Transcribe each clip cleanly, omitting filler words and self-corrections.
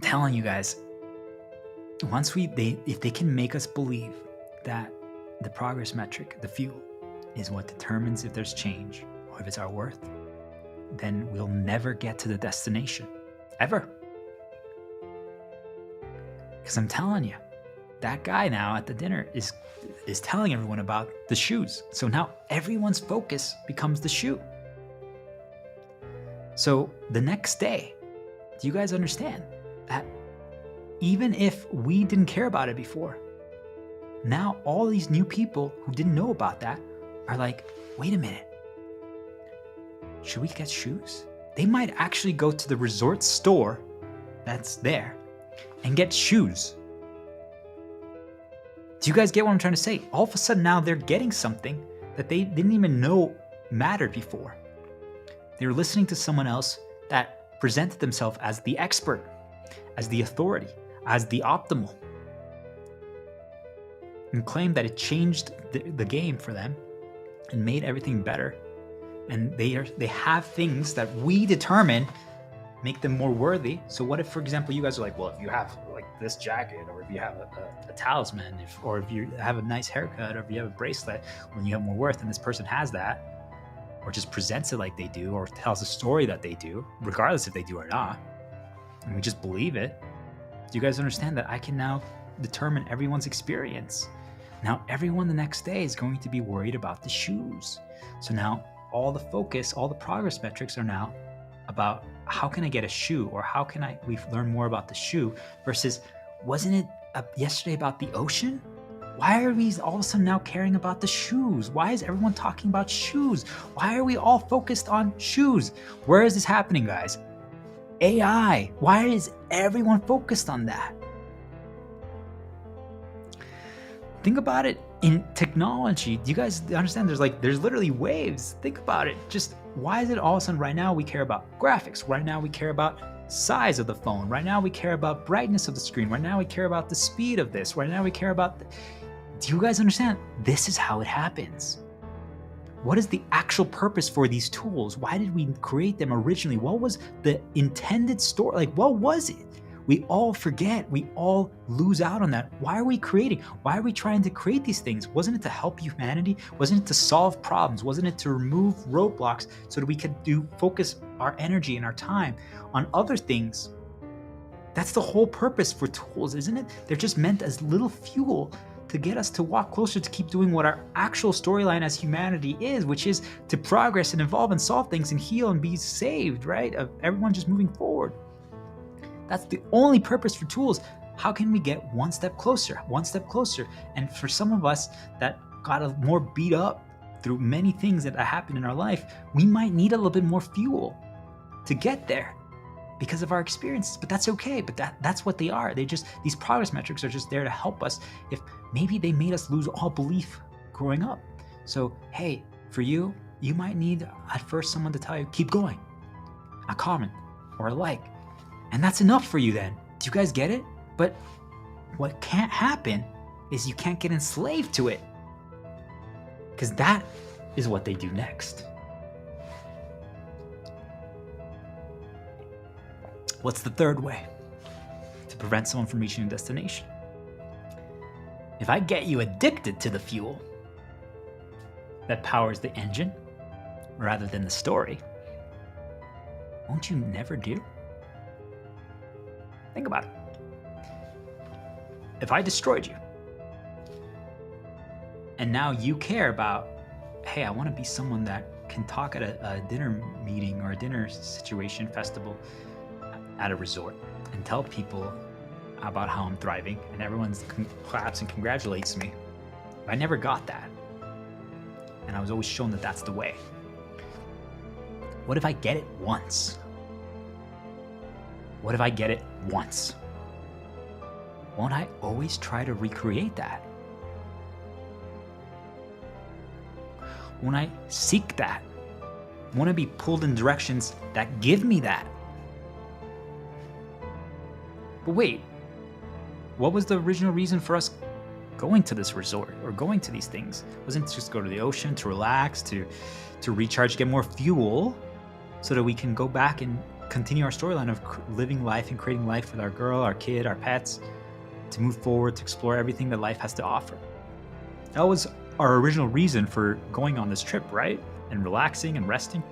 telling you guys, if they can make us believe that the progress metric, the fuel, is what determines if there's change or if it's our worth, then we'll never get to the destination, ever. Because I'm telling you, that guy now at the dinner is telling everyone about the shoes. So now everyone's focus becomes the shoe. So the next day, do you guys understand that even if we didn't care about it before, now all these new people who didn't know about that are like, wait a minute, should we get shoes? They might actually go to the resort store that's there and get shoes. Do you guys get what I'm trying to say? All of a sudden now they're getting something that they didn't even know mattered before. They were listening to someone else that presented themselves as the expert, as the authority, as the optimal, and claimed that it changed the game for them and made everything better. And they have things that we determine make them more worthy. So what if, for example, you guys are like, well, if you have like this jacket, or if you have a talisman, or if you have a nice haircut, or if you have a bracelet, when you have more worth, and this person has that, or just presents it like they do, or tells a story that they do, regardless if they do or not, and we just believe it. Do you guys understand that I can now determine everyone's experience? Now everyone the next day is going to be worried about the shoes. So now all the focus, all the progress metrics are now about how can I get a shoe, or how can we learn more about the shoe, versus wasn't it yesterday about the ocean? Why are we all of a sudden now caring about the shoes? Why is everyone talking about shoes? Why are we all focused on shoes? Where is this happening, guys? AI. Why is everyone focused on that? Think about it in technology. Do you guys understand? There's literally waves. Think about it. Just why is it all of a sudden right now we care about graphics? Right now we care about size of the phone. Right now we care about brightness of the screen. Right now we care about the speed of this. Right now we care about... Do you guys understand? This is how it happens. What is the actual purpose for these tools? Why did we create them originally? What was the intended story? Like, what was it? We all forget. We all lose out on that. Why are we creating? Why are we trying to create these things? Wasn't it to help humanity? Wasn't it to solve problems? Wasn't it to remove roadblocks so that we could focus our energy and our time on other things? That's the whole purpose for tools, isn't it? They're just meant as little fuel to get us to walk closer, to keep doing what our actual storyline as humanity is, which is to progress and evolve and solve things and heal and be saved, right? Of everyone just moving forward. That's the only purpose for tools. How can we get one step closer, one step closer? And for some of us that got more beat up through many things that happened in our life, we might need a little bit more fuel to get there because of our experiences, but that's okay. But that's what they are. These progress metrics are just there to help us if maybe they made us lose all belief growing up. So, hey, for you, you might need at first someone to tell you, keep going, a comment or a like. And that's enough for you then. Do you guys get it? But what can't happen is you can't get enslaved to it, because that is what they do next. What's the third way to prevent someone from reaching a destination? If I get you addicted to the fuel that powers the engine rather than the story, won't you never do? Think about it. If I destroyed you, and now you care about, hey, I want to be someone that can talk at a dinner meeting or a dinner situation, festival at a resort, and tell people about how I'm thriving, and everyone claps and congratulates me. I never got that. And I was always shown that that's the way. What if I get it once? What if I get it once? Won't I always try to recreate that? Won't I seek that? Won't I be pulled in directions that give me that? But wait, what was the original reason for us going to this resort or going to these things? Wasn't it just to go to the ocean, to relax, to recharge, get more fuel, so that we can go back and continue our storyline of living life and creating life with our girl, our kid, our pets, to move forward, to explore everything that life has to offer. That was our original reason for going on this trip, right? And relaxing and resting.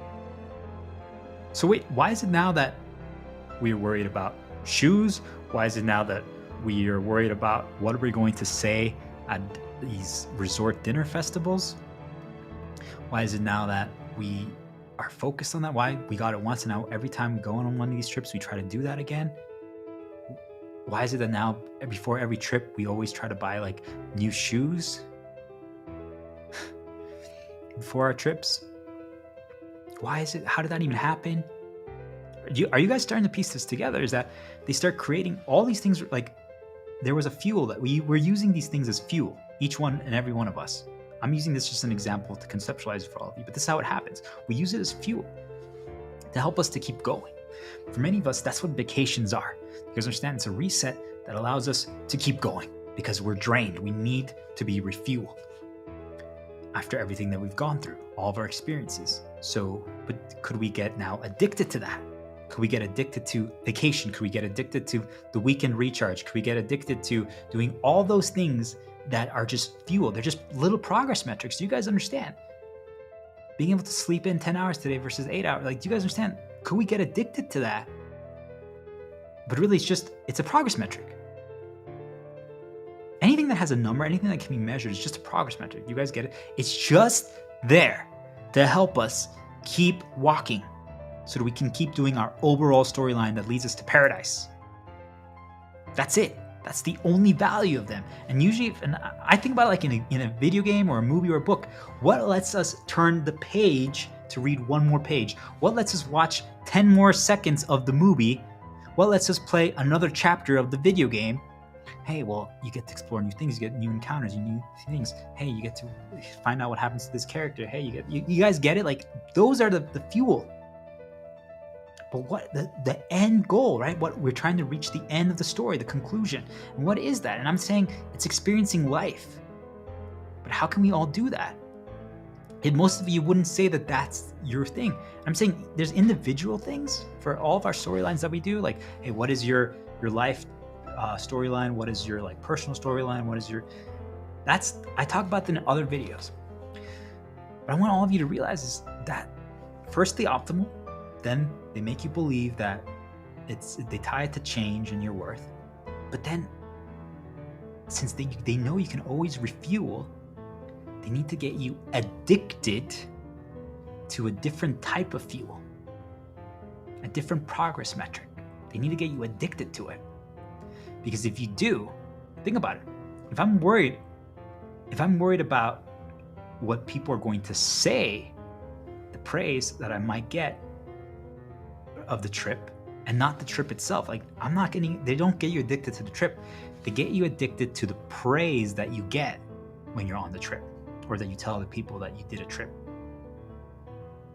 So wait, why is it now that we are worried about shoes? Why is it now that we are worried about what are we going to say at these resort dinner festivals? Why is it now that we are focused on that? Why we got it once and now every time we go on one of these trips, we try to do that again? Why is it that now before every trip, we always try to buy like new shoes before our trips? Why is it? How did that even happen? Are you guys starting to piece this together? Is that they start creating all these things, like there was a fuel that we were using these things as fuel, each one and every one of us. I'm using this just an example to conceptualize it for all of you, but this is how it happens. We use it as fuel to help us to keep going. For many of us, that's what vacations are. You guys understand? It's a reset that allows us to keep going because we're drained. We need to be refueled after everything that we've gone through, all of our experiences. So, but could we get now addicted to that? Could we get addicted to vacation? Could we get addicted to the weekend recharge? Could we get addicted to doing all those things that are just fuel? They're just little progress metrics. Do you guys understand? Being able to sleep in 10 hours today versus 8 hours. Like, do you guys understand? Could we get addicted to that? But really, it's a progress metric. Anything that has a number, anything that can be measured is just a progress metric. You guys get it? It's just there to help us keep walking so that we can keep doing our overall storyline that leads us to paradise. That's it. That's the only value of them. And usually, and I think about it like in a video game or a movie or a book, what lets us turn the page to read one more page? What lets us watch 10 more seconds of the movie? What lets us play another chapter of the video game? Hey, well, you get to explore new things, you get new encounters, new things. Hey, you get to find out what happens to this character. Hey, you guys get it? Like, those are the fuel. But what the end goal, right? What we're trying to reach, the end of the story, the conclusion. And what is that? And I'm saying it's experiencing life. But how can we all do that? And most of you wouldn't say that that's your thing. I'm saying there's individual things for all of our storylines that we do. Like, hey, what is your life storyline? What is your like personal storyline? What is your... I talk about that in other videos. But I want all of you to realize is that first the optimal, then they make you believe that they tie it to change and your worth. But then, since they know you can always refuel, they need to get you addicted to a different type of fuel, a different progress metric. They need to get you addicted to it. Because if you do, think about it. If I'm worried about what people are going to say, the praise that I might get of the trip and not the trip itself. Like, they don't get you addicted to the trip. They get you addicted to the praise that you get when you're on the trip, or that you tell the people that you did a trip.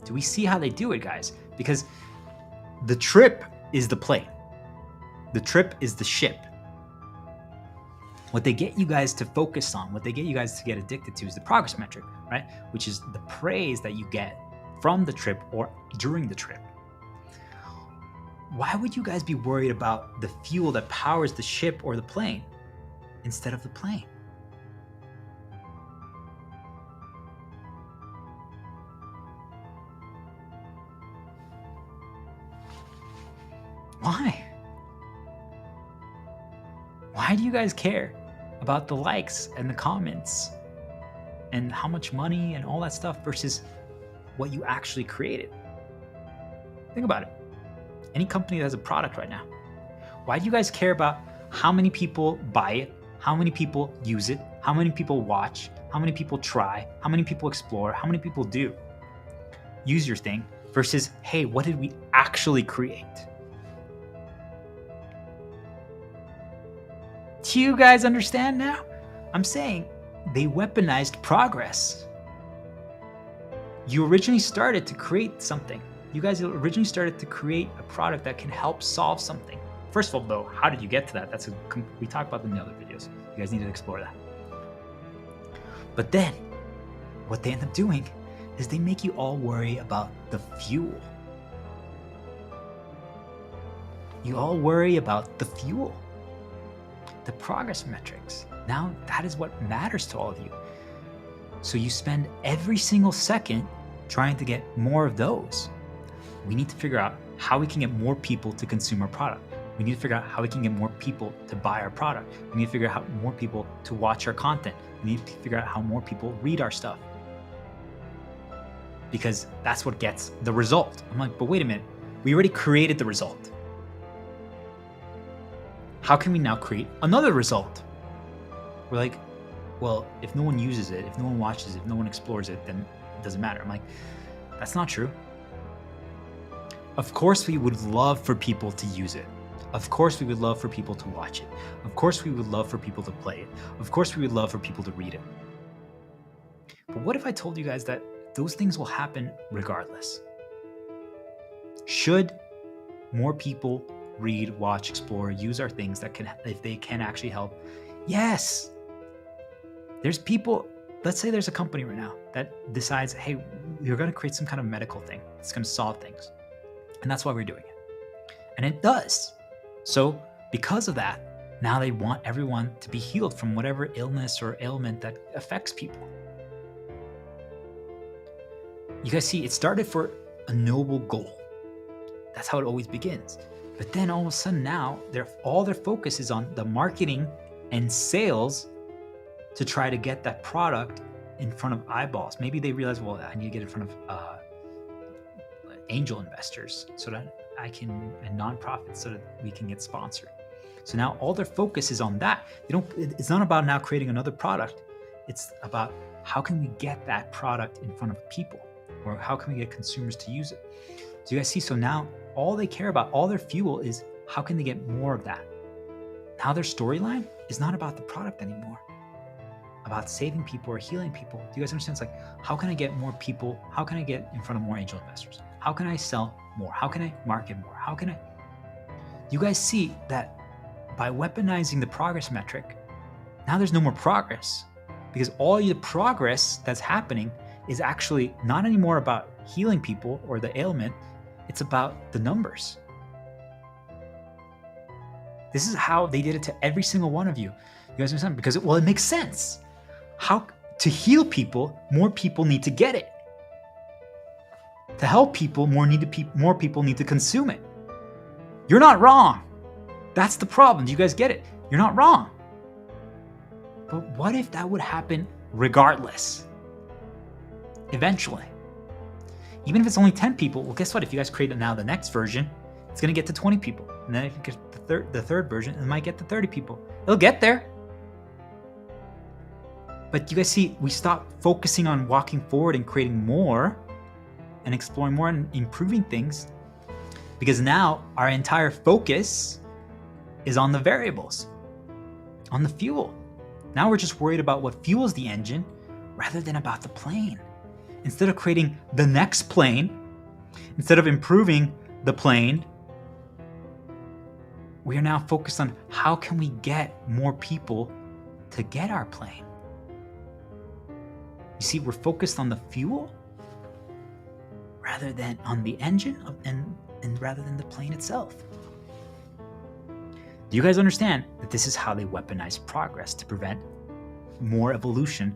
Do we see how they do it, guys? Because the trip is the plane. The trip is the ship. What they get you guys to focus on, what they get you guys to get addicted to is the progress metric, right? Which is the praise that you get from the trip or during the trip. Why would you guys be worried about the fuel that powers the ship or the plane instead of the plane? Why? Why do you guys care about the likes and the comments and how much money and all that stuff versus what you actually created? Think about it. Any company that has a product right now, why do you guys care about how many people buy it, how many people use it, how many people watch, how many people try, how many people explore, how many people do use your thing versus, hey, what did we actually create? Do you guys understand now? I'm saying they weaponized progress. You originally started to create something. You guys originally started to create a product that can help solve something. First of all, though, how did you get to that? We talked about in the other videos. You guys need to explore that. But then, what they end up doing is they make you all worry about the fuel. You all worry about the fuel, the progress metrics. Now that is what matters to all of you. So you spend every single second trying to get more of those. We need to figure out how we can get more people to consume our product. We need to figure out how we can get more people to buy our product. We need to figure out how more people to watch our content. We need to figure out how more people read our stuff. Because that's what gets the result. I'm like, but wait a minute, we already created the result. How can we now create another result? We're like, well, if no one uses it, if no one watches it, if no one explores it, then it doesn't matter. I'm like, that's not true. Of course, we would love for people to use it. Of course, we would love for people to watch it. Of course, we would love for people to play it. Of course, we would love for people to read it. But what if I told you guys that those things will happen regardless? Should more people read, watch, explore, use our things that can, if they can actually help? Yes. There's people, let's say there's a company right now that decides, hey, we're going to create some kind of medical thing that's going to solve things. And that's why we're doing it. And it does. So because of that, now they want everyone to be healed from whatever illness or ailment that affects people. You guys see, it started for a noble goal. That's how it always begins. But then all of a sudden now, all their focus is on the marketing and sales to try to get that product in front of eyeballs. Maybe they realize, well, I need to get in front of angel investors so that I can, and nonprofits so that we can get sponsored. So now all their focus is on that. It's not about now creating another product. It's about how can we get that product in front of people, or how can we get consumers to use it? So you guys see, so now all they care about, all their fuel is how can they get more of that? Now their storyline is not about the product anymore, about saving people or healing people. Do you guys understand? It's like, how can I get more people? How can I get in front of more angel investors? How can I sell more? How can I market more? How can I? You guys see that by weaponizing the progress metric, now there's no more progress, because all the progress that's happening is actually not anymore about healing people or the ailment. It's about the numbers. This is how they did it to every single one of you. You guys understand? Because it makes sense. How to heal people, more people need to get it. To help people, more people need to consume it. You're not wrong. That's the problem. Do you guys get it? You're not wrong. But what if that would happen regardless? Eventually. Even if it's only 10 people, well, guess what? If you guys create now the next version, it's going to get to 20 people. And then if you get the third version, it might get to 30 people. It'll get there. But you guys see, we stop focusing on walking forward and creating more and exploring more and improving things, because now our entire focus is on the variables, on the fuel. Now we're just worried about what fuels the engine rather than about the plane. Instead of creating the next plane, instead of improving the plane, we are now focused on how can we get more people to get our plane. You see, we're focused on the fuel rather than on the engine and rather than the plane itself. Do you guys understand that this is how they weaponize progress to prevent more evolution,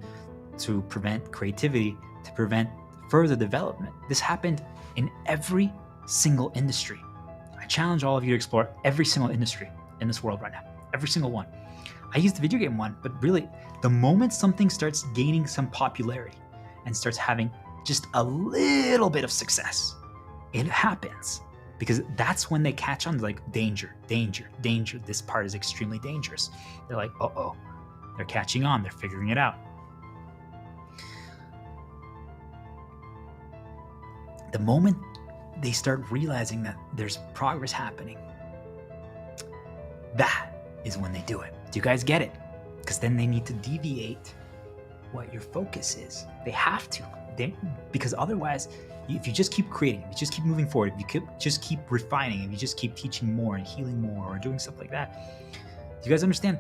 to prevent creativity, to prevent further development? This happened in every single industry. I challenge all of you to explore every single industry in this world right now, every single one. I used the video game one, but really, the moment something starts gaining some popularity and starts having just a little bit of success, it happens. Because that's when they catch on, like, danger, danger, danger. This part is extremely dangerous. They're like, uh-oh. They're catching on. They're figuring it out. The moment they start realizing that there's progress happening, that is when they do it. Do you guys get it? Because then they need to deviate what your focus is. They have to. Because otherwise, if you just keep creating, if you just keep moving forward, if you just keep refining, if you just keep teaching more and healing more or doing stuff like that, do you guys understand?